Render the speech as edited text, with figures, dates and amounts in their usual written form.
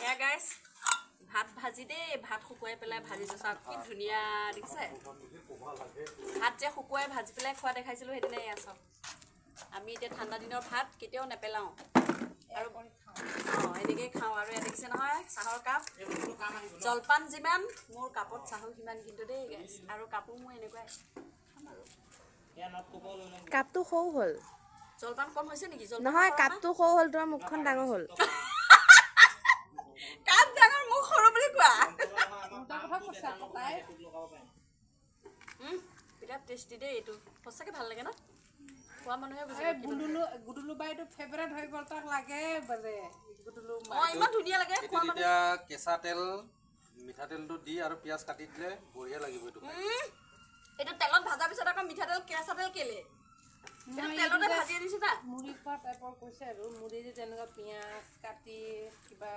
এয়া গাইছ ভাত ভাজি দেই ভাত শুকুৱাই পেলাই ভাজিছোঁ চাওক কি ধুনীয়া দেখিছে ভাত যে শুকুৱাই ভাজি পেলাই খোৱা দেখাইছিলোঁ সেইদিনা এয়া চাওক আমি এতিয়া ঠাণ্ডা দিনৰ ভাত কেতিয়াও নেপেলাওঁ আৰু এনেকৈ খাওঁ আৰু এয়া দেখিছে নহয় চাহৰ কাপ জলপান যিমান মোৰ কাপত চাহো সিমান কিন্তু দেই গাইছ আৰু কাপোৰ মোৰ এনেকুৱাই কাপটো সৰু হ'ল জলপান কম হৈছে নেকি নহয় কাপটো সৰু হ'ল তোমাৰ মুখখন ডাঙৰ হ'ল কাপ ডাঙৰ মুখ সৰু বুলি কোৱা বিৰাট টেষ্টি দেই এইটো সঁচাকৈ ভাল লাগে ন খোৱা মানুহে বুজি গুডুলু বাইটো ফেভৰেট হৈ গ'ল তাক লাগে বোলে গুডুলু ইমান ধুনীয়া লাগে খোৱা মানুহ এতিয়া কেঁচা তেল মিঠাতেলটো দি আৰু পিঁয়াজ কাটি দিলে বঢ়িয়া লাগিব এইটো এইটো তেলত ভাজাৰ পিছত আকৌ মিঠাতেল কেঁচা তেল কেলে তেলতে ভাজি দিছো না মুড়ি খোৱা টাইপৰ কৈছে আৰু মুড়ি যে তেনেকুৱা পিঁয়াজ কাটি কিবা